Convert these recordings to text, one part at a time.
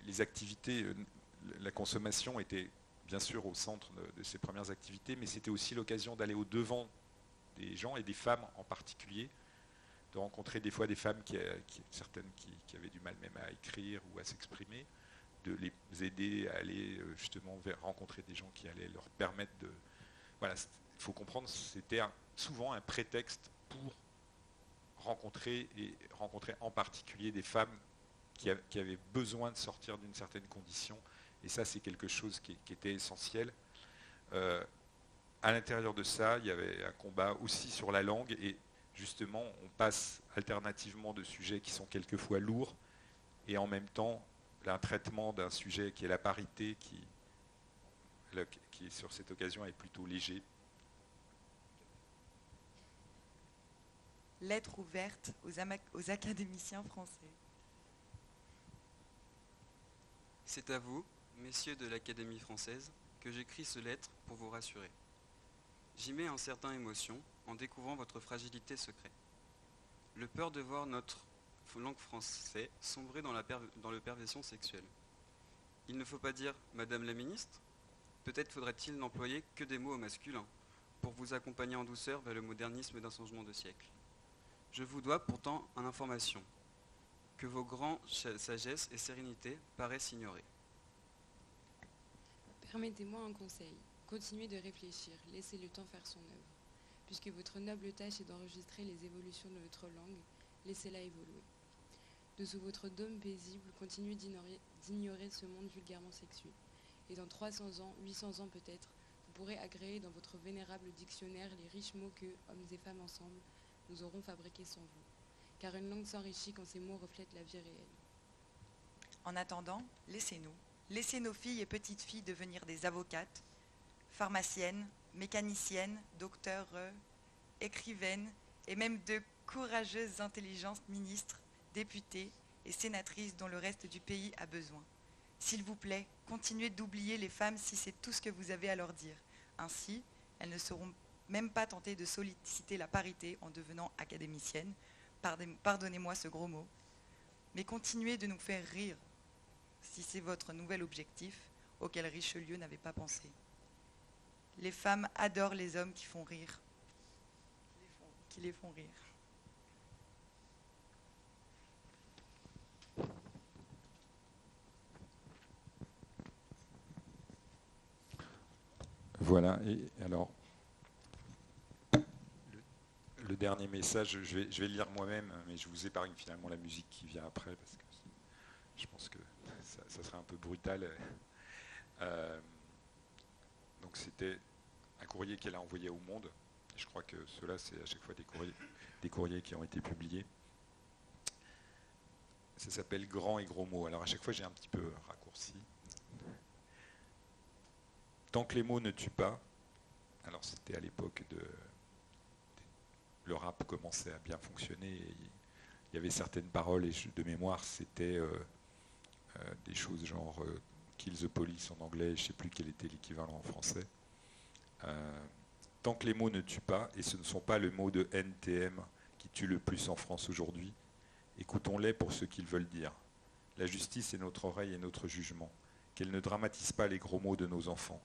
les activités, la consommation était bien sûr au centre de ces premières activités, mais c'était aussi l'occasion d'aller au-devant des gens et des femmes en particulier, de rencontrer des fois des femmes, certaines qui avaient du mal même à écrire ou à s'exprimer, de les aider à aller justement rencontrer des gens qui allaient leur permettre de... Voilà, il faut comprendre, c'était souvent un prétexte pour rencontrer en particulier des femmes qui avaient besoin de sortir d'une certaine condition. Et ça, c'est quelque chose qui était essentiel. À l'intérieur de ça, il y avait un combat aussi sur la langue. Et justement, on passe alternativement de sujets qui sont quelquefois lourds et en même temps, un traitement d'un sujet qui est la parité, qui sur cette occasion est plutôt léger. Lettre ouverte aux académiciens français. C'est à vous, messieurs de l'Académie française, que j'écris ce lettre pour vous rassurer. J'y mets un certain émotion en découvrant votre fragilité secrète. Le peur de voir notre langue française sombrer dans le perversion sexuelle. Il ne faut pas dire « Madame la ministre », peut-être faudrait-il n'employer que des mots au masculin, pour vous accompagner en douceur vers le modernisme d'un changement de siècle. Je vous dois pourtant une information, que vos grands sagesse et sérénité paraissent ignorer. Permettez-moi un conseil. Continuez de réfléchir, laissez le temps faire son œuvre. Puisque votre noble tâche est d'enregistrer les évolutions de notre langue, laissez-la évoluer. Dessous votre dôme paisible, continuez d'ignorer ce monde vulgairement sexué. Et dans 300 ans, 800 ans peut-être, vous pourrez agréer dans votre vénérable dictionnaire les riches mots que, hommes et femmes ensemble, nous aurons fabriqués sans vous. Car une langue s'enrichit quand ces mots reflètent la vie réelle. En attendant, laissez nos filles et petites filles devenir des avocates, pharmaciennes, mécaniciennes, docteurs, écrivaines et même de courageuses intelligentes ministres, députés et sénatrices dont le reste du pays a besoin. S'il vous plaît, continuez d'oublier les femmes si c'est tout ce que vous avez à leur dire. Ainsi, elles ne seront même pas tentées de solliciter la parité en devenant académiciennes. Pardonnez-moi ce gros mot. Mais continuez de nous faire rire, si c'est votre nouvel objectif, auquel Richelieu n'avait pas pensé. Les femmes adorent les hommes qui font rire, qui les font rire. Voilà, et alors, le dernier message, je vais le lire moi-même, mais je vous épargne finalement la musique qui vient après, parce que je pense que ça serait un peu brutal. Donc c'était un courrier qu'elle a envoyé au Monde. Je crois que ceux-là, c'est à chaque fois des courriers qui ont été publiés. Ça s'appelle Grands et gros mots. Alors à chaque fois, j'ai un petit peu raccourci. Tant que les mots ne tuent pas, alors c'était à l'époque le rap commençait à bien fonctionner, et il y avait certaines paroles, et de mémoire, c'était des choses genre Kill the Police en anglais, je ne sais plus quel était l'équivalent en français. Tant que les mots ne tuent pas, et ce ne sont pas le mot de NTM qui tue le plus en France aujourd'hui, écoutons-les pour ce qu'ils veulent dire. La justice est notre oreille et notre jugement, qu'elle ne dramatise pas les gros mots de nos enfants.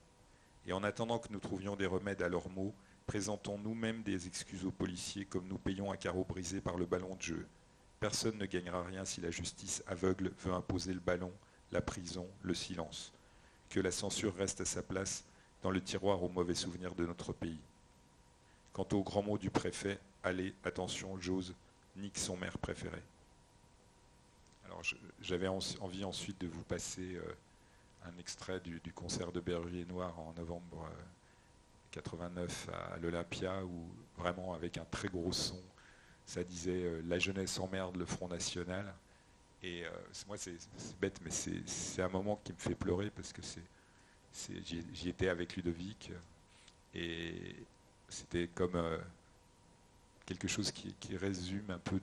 Et en attendant que nous trouvions des remèdes à leurs maux, présentons nous-mêmes des excuses aux policiers comme nous payons un carreau brisé par le ballon de jeu. Personne ne gagnera rien si la justice aveugle veut imposer le ballon, la prison, le silence. Que la censure reste à sa place dans le tiroir aux mauvais souvenirs de notre pays. Quant aux grands mots du préfet, allez, attention, j'ose, nique son maire préféré. Alors j'avais envie ensuite de vous passer un extrait du concert de Berger Noir en novembre 89 à l'Olympia, où vraiment avec un très gros son, ça disait la jeunesse emmerde le Front National. Et moi c'est bête, mais c'est un moment qui me fait pleurer, parce que j'y étais avec Ludovic, et c'était comme quelque chose qui résume un peu